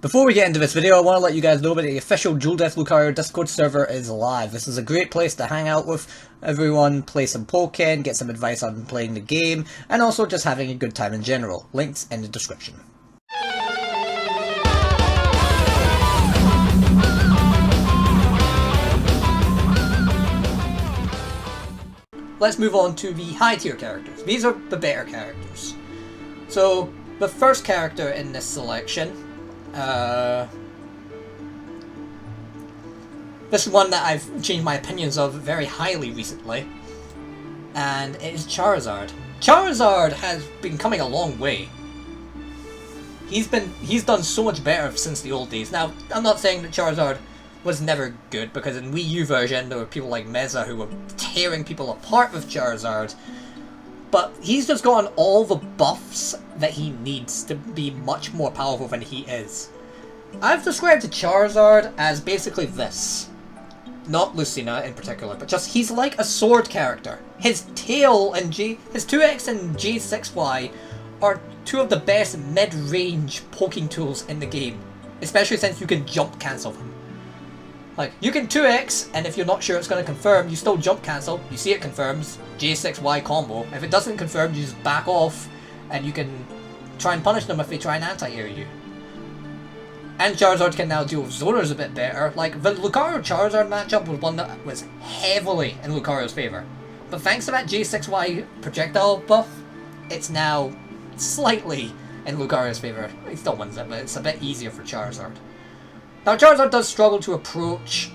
Before we get into this video, I want to let you guys know that the official DualDEATHLucario Discord server is live. This is a great place to hang out with everyone, play some Pokken, get some advice on playing the game, and also just having a good time in general. Links in the description. Let's move on to the high tier characters. These are the better characters. So, the first character in this selection, this is one that I've changed my opinions of very highly recently, and it is Charizard. Charizard has been coming a long way. He's done so much better since the old days. Now, I'm not saying that Charizard was never good, because in Wii U version there were people like Meza who were tearing people apart with Charizard, but he's just gotten all the buffs that he needs to be much more powerful than he is. I've described Charizard as basically this. Not Lucina in particular, but just he's like a sword character. His tail and his 2X and J6Y are two of the best mid-range poking tools in the game, especially since you can jump cancel them. Like, you can 2X, and if you're not sure it's going to confirm, you still jump cancel, you see it confirms, J6Y combo. If it doesn't confirm, you just back off, and you can try and punish them if they try and anti-air you. And Charizard can now deal with zoners a bit better. Like, the Lucario-Charizard matchup was one that was heavily in Lucario's favour. But thanks to that J6Y projectile buff, it's now slightly in Lucario's favour. He still wins it, but it's a bit easier for Charizard. Now, Charizard does struggle to approach.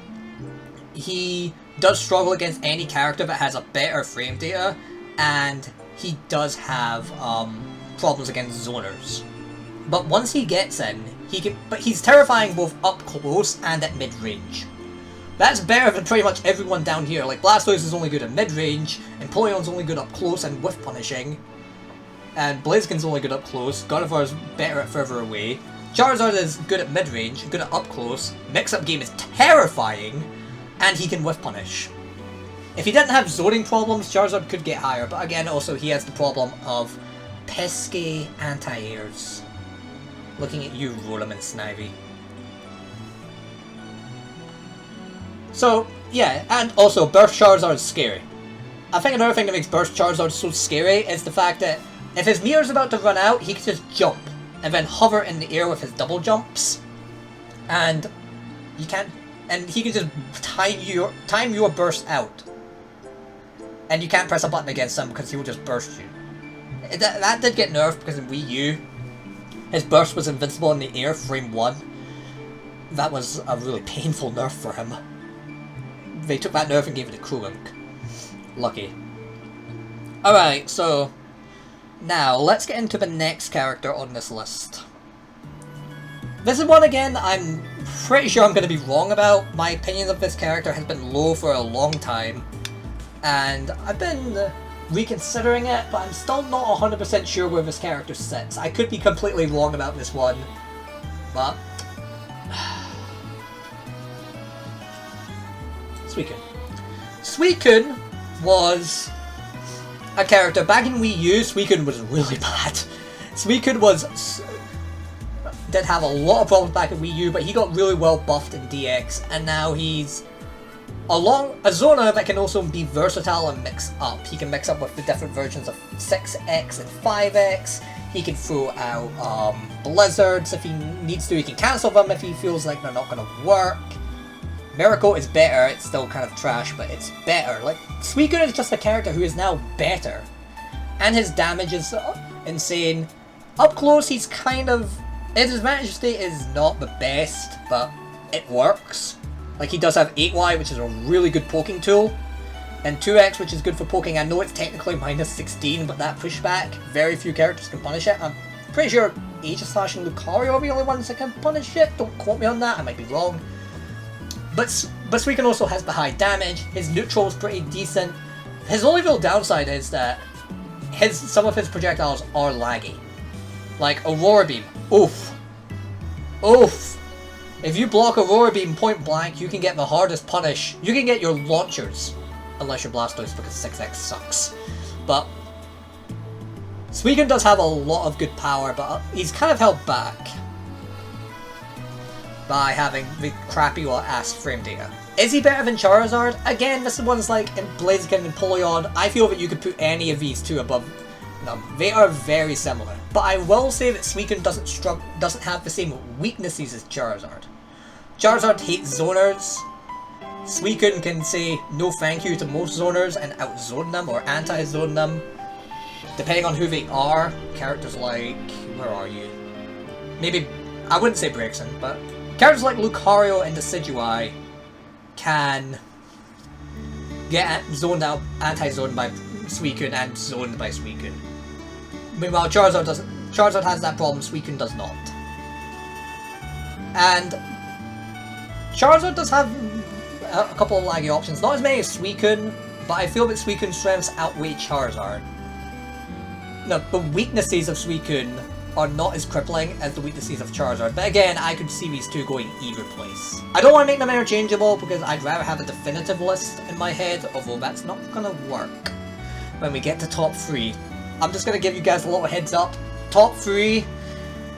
He does struggle against any character that has a better frame data, and he does have problems against zoners. But once he gets in, but he's terrifying both up close and at mid-range. That's better than pretty much everyone down here. Like, Blastoise is only good at mid-range, Empoleon's only good up close and whiff punishing, and Blaziken's only good up close, Gardevoir's better at further away. Charizard is good at mid-range, good at up-close, mix-up game is terrifying, and he can whiff punish. If he didn't have zoning problems, Charizard could get higher, but again, also he has the problem of pesky anti-airs. Looking at you, Rotom and Snivy. So, yeah, and also Burst Charizard is scary. I think another thing that makes Burst Charizard so scary is the fact that if his meter's about to run out, he can just jump and then hover in the air with his double jumps, and he can just time your burst out, and you can't press a button against him because he will just burst you. That did get nerfed because in Wii U, his burst was invincible in the air frame 1. That was a really painful nerf for him. They took that nerf and gave it to Krulink. Lucky. Alright, so now, let's get into the next character on this list. This is one, again, I'm pretty sure I'm going to be wrong about. My opinion of this character has been low for a long time, and I've been reconsidering it, but I'm still not 100% sure where this character sits. I could be completely wrong about this one, but Suicune. Suicune was a character. Back in Wii U, Suicune was really bad. Suicune did have a lot of problems back in Wii U, but he got really well buffed in DX, and now he's a zoner that can also be versatile and mix up. He can mix up with the different versions of 6X and 5X. He can throw out blizzards if he needs to. He can cancel them if he feels like they're not going to work. Miracle is better, it's still kind of trash, but it's better. Like, Suicune is just a character who is now better. And his damage is insane. Up close, he's kind of... his advantage state is not the best, but it works. Like, he does have 8Y, which is a really good poking tool. And 2X, which is good for poking. I know it's technically minus 16, but that pushback, very few characters can punish it. I'm pretty sure Aegislash and Lucario are the only ones that can punish it. Don't quote me on that, I might be wrong. But Suicune also has the high damage, his neutral is pretty decent. His only real downside is that some of his projectiles are laggy. Like Aurora Beam, oof. Oof. If you block Aurora Beam point blank, you can get the hardest punish. You can get your launchers, unless you're Blastoise because 6X sucks. But Suicune does have a lot of good power, but he's kind of held back. by having the crappy ass frame data. Is he better than Charizard? Again, this one's like in Blaziken and Polion. I feel that you could put any of these two above them. They are very similar. But I will say that Suicune doesn't have the same weaknesses as Charizard. Charizard hates zoners. Suicune can say no thank you to most zoners and outzone them or anti-zone them. Depending on who they are. Characters like... where are you? Maybe... I wouldn't say Braixen, but... characters like Lucario and Decidueye can get zoned out, anti-zoned by Suicune and zoned by Suicune. Meanwhile, Charizard doesn't. Charizard has that problem, Suicune does not. And Charizard does have a couple of laggy options, not as many as Suicune, but I feel that Suicune's strengths outweigh Charizard. No, the weaknesses of Suicune are not as crippling as the weaknesses of Charizard, but again, I could see these two going either place. I don't want to make them interchangeable because I'd rather have a definitive list in my head, although that's not gonna work when we get to top 3. I'm just gonna give you guys a little heads up. Top 3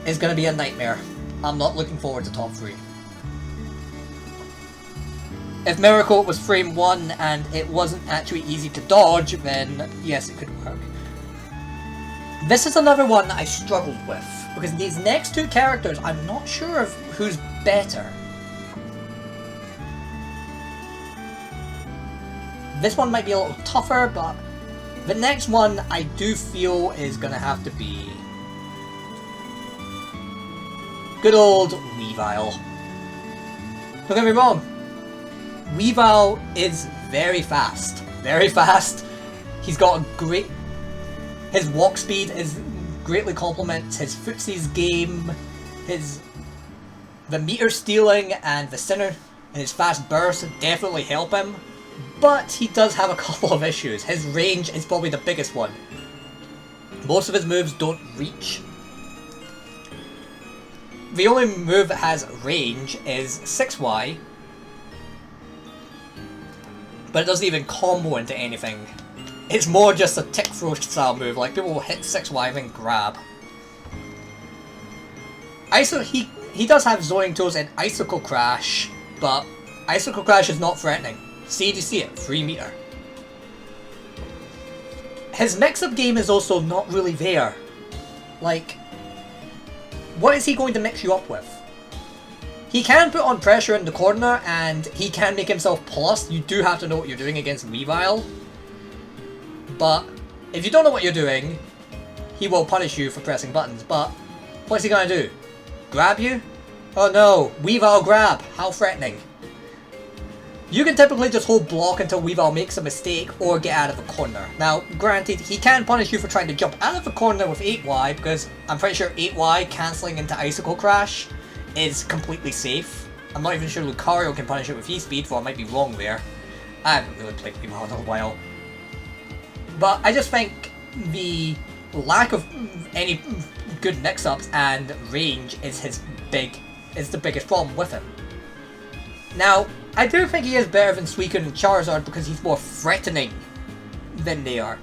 is gonna be a nightmare. I'm not looking forward to top 3. If Miracle was frame 1 and it wasn't actually easy to dodge, then yes, it could work. This is another one that I struggled with, because these next two characters, I'm not sure of who's better. This one might be a little tougher, but the next one I do feel is going to have to be good old Weavile. Don't get me wrong, Weavile is very fast. Very fast. He's got a great... his walk speed is greatly complements his footsie's game, the meter stealing and the center and his fast burst definitely help him, but he does have a couple of issues. His range is probably the biggest one. Most of his moves don't reach. The only move that has range is 6Y, but it doesn't even combo into anything. It's more just a tick throw style move, like people will hit 6Y and then grab. He does have Zoning Toes and Icicle Crash, but Icicle Crash is not threatening. See, do you see it? 3 meter. His mix-up game is also not really there. Like, what is he going to mix you up with? He can put on pressure in the corner, and he can make himself plus. You do have to know what you're doing against Weavile. But if you don't know what you're doing, he will punish you for pressing buttons. But what's he gonna do? Grab you? Oh no, Weavile grab. How threatening. You can typically just hold block until Weavile makes a mistake or get out of a corner. Now, granted, he can punish you for trying to jump out of a corner with 8Y, because I'm pretty sure 8Y cancelling into Icicle Crash is completely safe. I'm not even sure Lucario can punish it with E-Speed, so I might be wrong there. I haven't really played Weavile in a while. But I just think the lack of any good mix-ups and range is the biggest problem with him. Now, I do think he is better than Suicune and Charizard because he's more threatening than they are.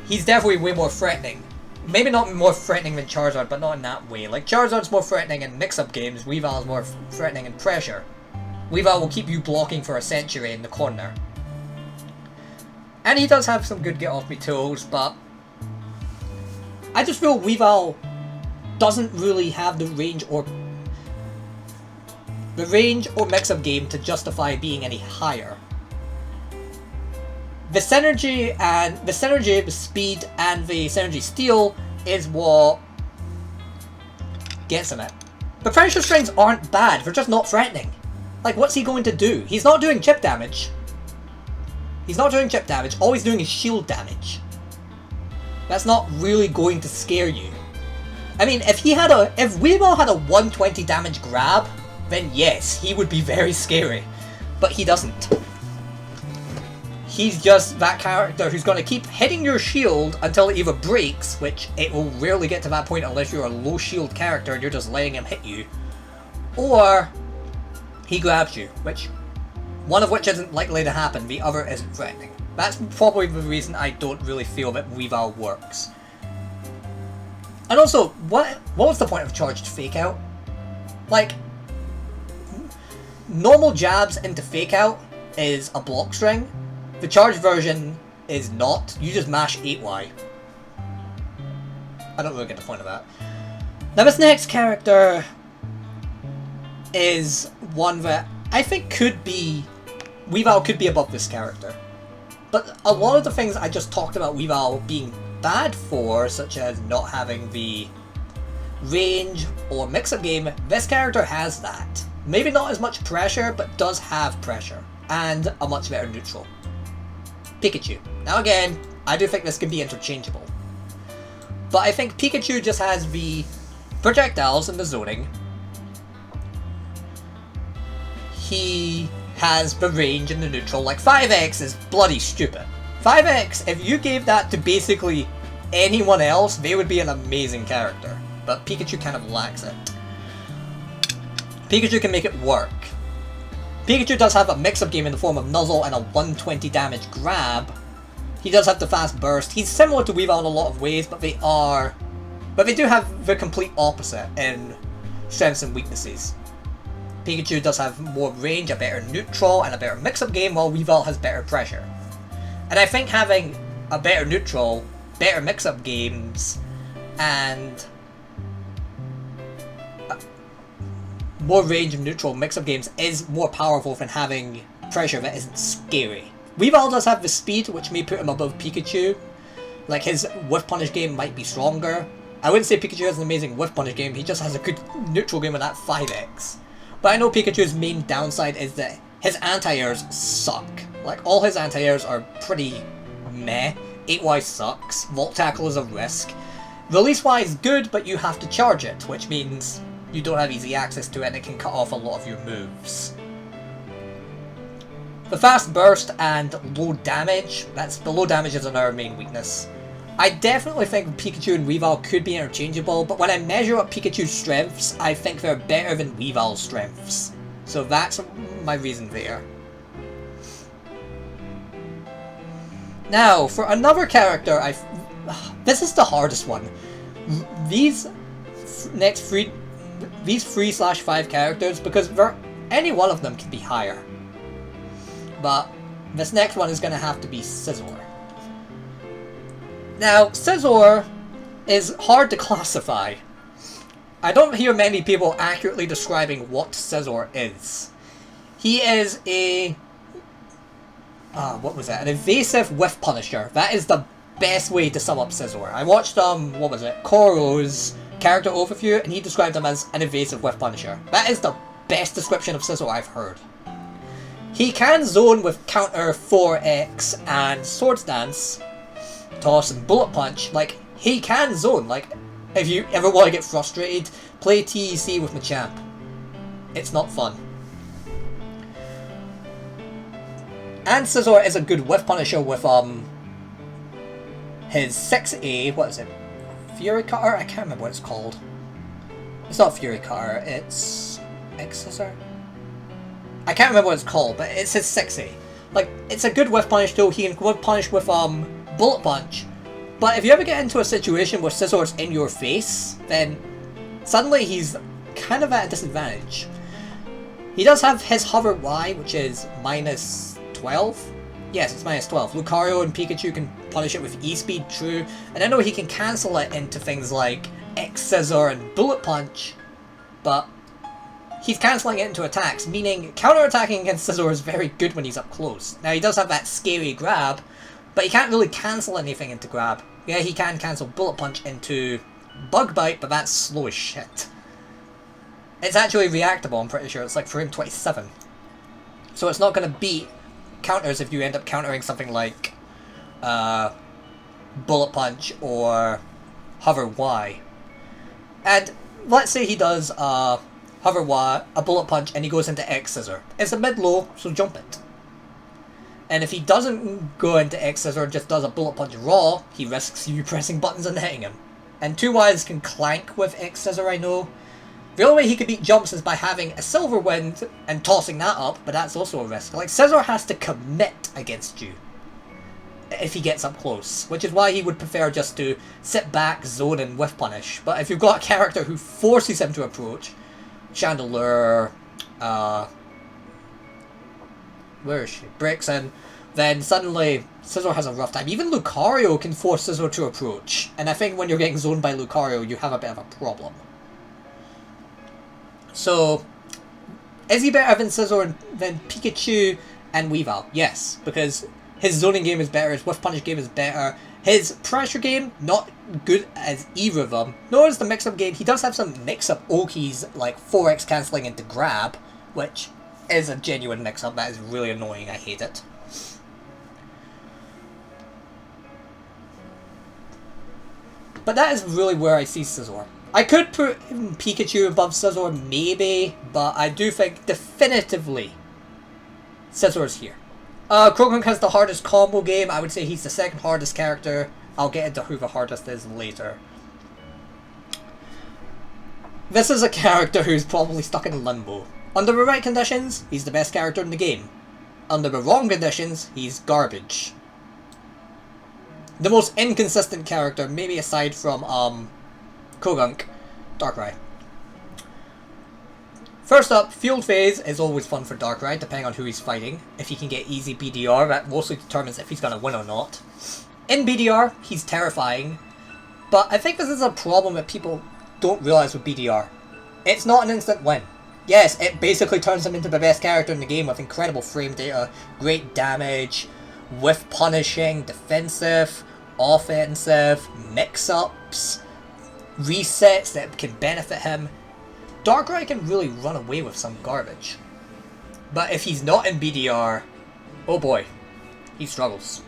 He's definitely way more threatening. Maybe not more threatening than Charizard, but not in that way. Like, Charizard's more threatening in mix-up games, Weavile's more threatening in pressure. Weavile will keep you blocking for a century in the corner. And he does have some good get-off-me tools, but I just feel Weavile doesn't really have the range or mix-up game to justify being any higher. The synergy, the speed, and the synergy steal is what gets him it. The pressure strings aren't bad, they're just not threatening. Like, what's he going to do? He's not doing chip damage. He's not doing chip damage, all he's doing is shield damage. That's not really going to scare you. I mean, if Weavile had a 120 damage grab, then yes, he would be very scary. But he doesn't. He's just that character who's going to keep hitting your shield until it either breaks, which it will rarely get to that point unless you're a low shield character and you're just letting him hit you, or he grabs you, one of which isn't likely to happen, the other isn't threatening. That's probably the reason I don't really feel that Weavile works. And also, what was the point of charged Fake Out? Like, normal jabs into Fake Out is a block string. The charged version is not. You just mash 8Y. I don't really get the point of that. Now this next character is one that I think could be... Weavile could be above this character. But a lot of the things I just talked about Weavile being bad for, such as not having the range or mix-up game, this character has that. Maybe not as much pressure, but does have pressure. And a much better neutral. Pikachu. Now again, I do think this can be interchangeable. But I think Pikachu just has the projectiles and the zoning. He has the range and the neutral. Like 5x is bloody stupid. 5x, if you gave that to basically anyone else, they would be an amazing character. But Pikachu kind of lacks it. Pikachu can make it work. Pikachu does have a mix-up game in the form of Nuzzle and a 120 damage grab. He does have the fast burst. He's similar to Weavile in a lot of ways, but they do have the complete opposite in strengths and weaknesses. Pikachu does have more range, a better neutral, and a better mix-up game, while Weavile has better pressure. And I think having a better neutral, better mix-up games, and more range of neutral mix-up games is more powerful than having pressure that isn't scary. Weavile does have the speed, which may put him above Pikachu. Like, his whiff punish game might be stronger. I wouldn't say Pikachu has an amazing whiff punish game, he just has a good neutral game with that 5x. But I know Pikachu's main downside is that his anti-airs suck. Like, all his anti-airs are pretty meh. 8Y sucks, Volt Tackle is a risk. Release Y is good, but you have to charge it, which means you don't have easy access to it and it can cut off a lot of your moves. The fast burst and low damage, the low damage is another main weakness. I definitely think Pikachu and Weavile could be interchangeable, but when I measure up Pikachu's strengths, I think they're better than Weavile's strengths. So that's my reason there. Now, for another character, this is the hardest one. These 3/5 characters, because any one of them can be higher. But this next one is going to have to be Scizor. Now, Scizor is hard to classify. I don't hear many people accurately describing what Scizor is. He is a... what was that? An evasive whiff punisher. That is the best way to sum up Scizor. I watched, what was it? Koro's character overview, and he described him as an evasive whiff punisher. That is the best description of Scizor I've heard. He can zone with counter 4x and Swords Dance, toss and bullet punch. Like, he can zone. Like, if you ever want to get frustrated, play TEC with Machamp. It's not fun. And Scizor is a good whiff punisher with his 6A, what is it? Fury Cutter? I can't remember what it's called. It's not Fury Cutter, it's Scizor? I can't remember what it's called, but it's his 6A. Like, it's a good whiff punish tool. He can whiff punish with bullet punch. But if you ever get into a situation where Scizor's in your face, then suddenly he's kind of at a disadvantage. He does have his hover Y, which is minus 12. Yes, it's minus 12. Lucario and Pikachu can punish it with E-Speed, true. And I know he can cancel it into things like Scizor and Bullet Punch, but he's cancelling it into attacks, meaning counter-attacking against Scizor is very good when he's up close. Now, he does have that scary grab, but he can't really cancel anything into grab. Yeah, he can cancel Bullet Punch into Bug Bite, but that's slow as shit. It's actually reactable, I'm pretty sure. It's like frame 27. So it's not going to beat counters if you end up countering something like Bullet Punch or Hover Y. And let's say he does Hover Y, a Bullet Punch, and he goes into Scizor. It's a mid-low, so jump it. And if he doesn't go into Scizor, just does a Bullet Punch raw, he risks you pressing buttons and hitting him. And 2Ys can clank with Scizor, I know. The only way he could beat jumps is by having a Silver Wind and tossing that up, but that's also a risk. Like, Scizor has to commit against you. if he gets up close, which is why he would prefer just to sit back, zone, and whiff punish. But if you've got a character who forces him to approach, Chandelure, where is she? Breaks in, then suddenly Scizor has a rough time. Even Lucario can force Scizor to approach, and I think when you're getting zoned by Lucario, you have a bit of a problem. So, is he better than Scizor than Pikachu and Weavile? Yes, because his zoning game is better, his whiff punish game is better, his pressure game, not good as either of them. Nor is the mix-up game. He does have some mix-up Okies, like 4x cancelling into grab, which is a genuine mix-up. That is really annoying, I hate it. But that is really where I see Scizor. I could put Pikachu above Scizor, maybe, but I do think definitively Scizor is here. Krogan has the hardest combo game. I would say he's the second hardest character. I'll get into who the hardest is later. This is a character who's probably stuck in limbo. Under the right conditions, he's the best character in the game. Under the wrong conditions, he's garbage. The most inconsistent character, maybe aside from Kogunk, Darkrai. First up, Field Phase is always fun for Darkrai, depending on who he's fighting. If he can get easy BDR, that mostly determines if he's going to win or not. In BDR, he's terrifying, but I think this is a problem that people don't realise with BDR. It's not an instant win. Yes, it basically turns him into the best character in the game with incredible frame data, great damage, whiff punishing, defensive, offensive, mix-ups, resets that can benefit him. Darkrai can really run away with some garbage. But if he's not in BDR, oh boy, he struggles.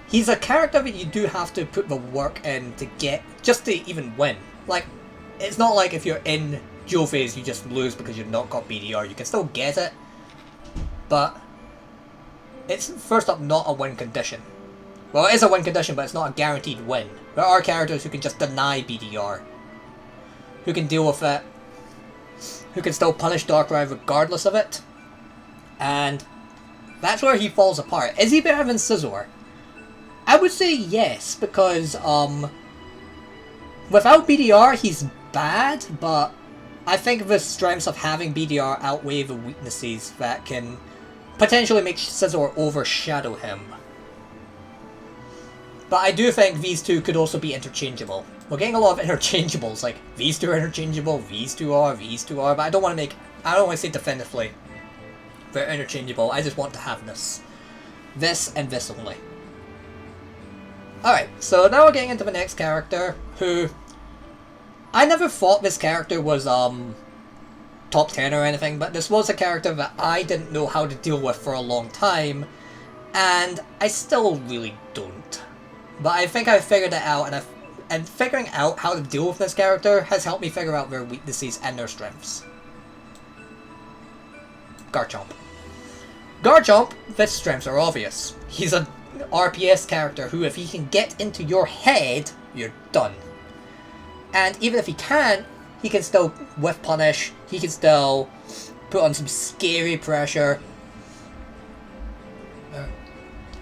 He's a character that you do have to put the work in to get, just to even win. Like, it's not like if you're in dual phase you just lose because you've not got BDR. You can still get it, but it's first up not a win condition. Well, it is a win condition, but it's not a guaranteed win. There are characters who can just deny BDR, who can deal with it, who can still punish Darkrai regardless of it, and that's where he falls apart. Is he better than Scizor? I would say yes, because without BDR he's bad, but I think the strengths of having BDR outweigh the weaknesses that can potentially make Scizor overshadow him. But I do think these two could also be interchangeable. We're getting a lot of interchangeables, like these two are interchangeable, these two are, but I don't want to say definitively they're interchangeable. I just want to have this and this only. Alright, so now we're getting into the next character, who I never thought this character was top 10 or anything, but this was a character that I didn't know how to deal with for a long time, and I still really don't. But I think I figured it out, and figuring out how to deal with this character has helped me figure out their weaknesses and their strengths. Garchomp. Garchomp, his strengths are obvious. He's an RPS character who, if he can get into your head, you're done. And even if he can't, he can still whiff punish, he can still put on some scary pressure,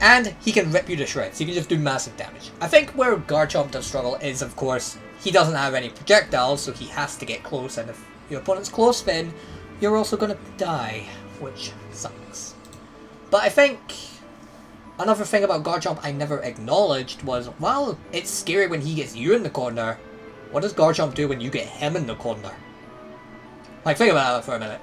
and he can rip you to shreds. He can just do massive damage. I think where Garchomp does struggle is, of course, he doesn't have any projectiles, so he has to get close, and if your opponent's close, then you're also going to die, which sucks. But I think another thing about Garchomp I never acknowledged was, while it's scary when he gets you in the corner, what does Garchomp do when you get him in the corner? Like, think about that for a minute.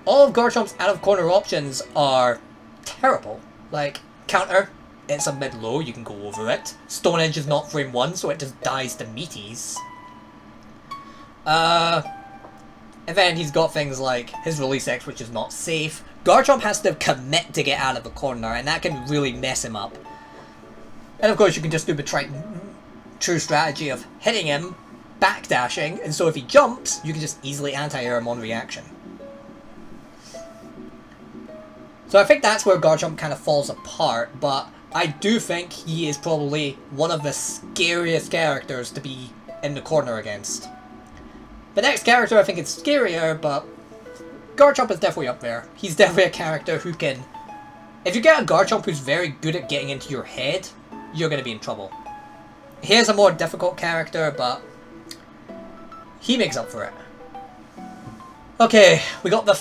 All of Garchomp's out-of-corner options are terrible. Like, counter, it's a mid-low, you can go over it. Stone Edge is not frame 1, so it just dies to meaties. And then he's got things like his Release X, which is not safe. Garchomp has to commit to get out of the corner, and that can really mess him up. And of course you can just do the true strategy of hitting him, backdashing, and so if he jumps, you can just easily anti-air him on reaction. So I think that's where Garchomp kind of falls apart, but I do think he is probably one of the scariest characters to be in the corner against. The next character I think is scarier, but Garchomp is definitely up there. He's definitely a character who can If you get a Garchomp who's very good at getting into your head, you're going to be in trouble. He is a more difficult character, but he makes up for it. Okay, we got the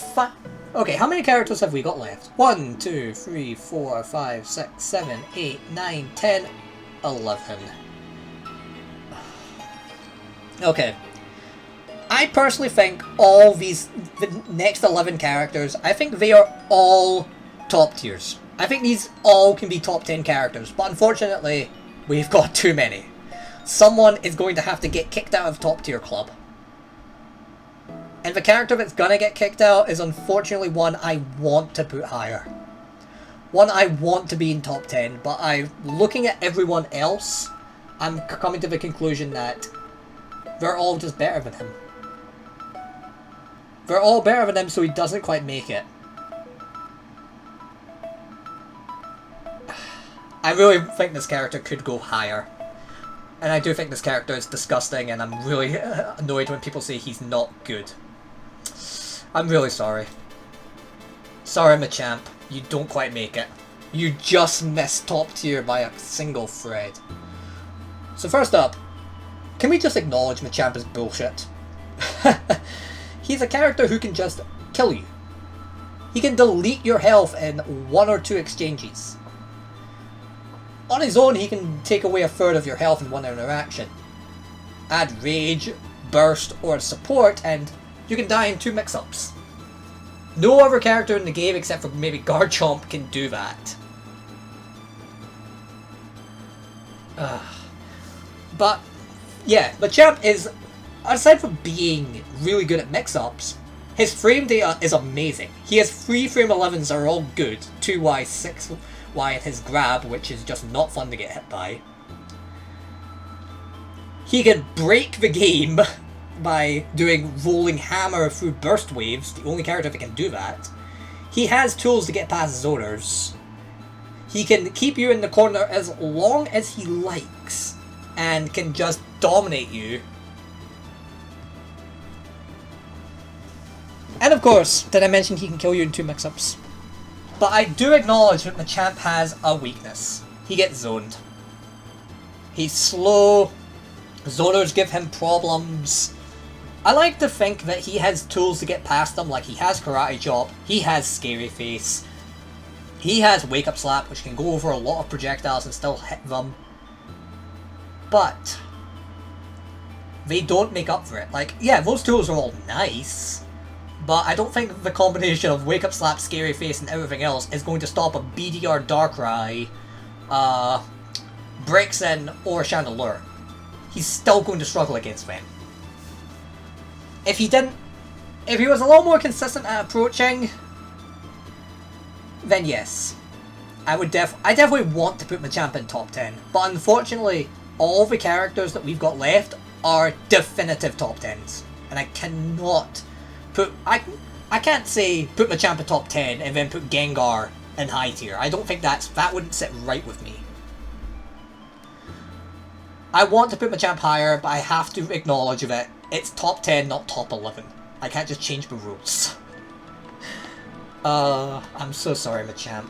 Okay, how many characters have we got left? 1, 2, 3, 4, 5, 6, 7, 8, 9, 10, 11. Okay. I personally think all the next 11 characters, I think they are all top tiers. I think these all can be top 10 characters, but unfortunately, we've got too many. Someone is going to have to get kicked out of top tier club. And the character that's gonna get kicked out is unfortunately one I want to put higher. One I want to be in top 10, but looking at everyone else, I'm coming to the conclusion that they're all just better than him. They're all better than him, so he doesn't quite make it. I really think this character could go higher. And I do think this character is disgusting, and I'm really annoyed when people say he's not good. I'm really sorry. Sorry, Machamp. You don't quite make it. You just missed top tier by a single thread. So first up, can we just acknowledge Machamp is bullshit? He's a character who can just kill you. He can delete your health in 1 or 2 exchanges. On his own, he can take away a third of your health in one interaction. Add Rage, Burst, or Support, and you can die in 2 mix-ups. No other character in the game, except for maybe Garchomp, can do that. But, yeah, Machamp is, aside from being really good at mix-ups, his frame data is amazing. He has 3 frame 11s that are all good, 2Y, 6Y, and his grab, which is just not fun to get hit by. He can break the game by doing rolling hammer through burst waves, the only character that can do that. He has tools to get past zoners. He can keep you in the corner as long as he likes, and can just dominate you. And of course, did I mention he can kill you in 2 mix-ups? But I do acknowledge that Machamp has a weakness. He gets zoned. He's slow. Zoners give him problems. I like to think that he has tools to get past them, like he has Karate Chop, he has Scary Face, he has Wake Up Slap, which can go over a lot of projectiles and still hit them. But they don't make up for it. Like, yeah, those tools are all nice, but I don't think the combination of Wake Up Slap, Scary Face, and everything else is going to stop a BDR Darkrai, Braixen, or Chandelure. He's still going to struggle against them. If he was a lot more consistent at approaching, then yes. I definitely want to put Machamp in top 10, but unfortunately, all the characters that we've got left are definitive top 10s. And I cannot put, I can't say put Machamp in top 10 and then put Gengar in high tier. I don't think that wouldn't sit right with me. I want to put Machamp higher, but I have to acknowledge that it's top 10, not top 11. I can't just change the rules. I'm so sorry, Machamp.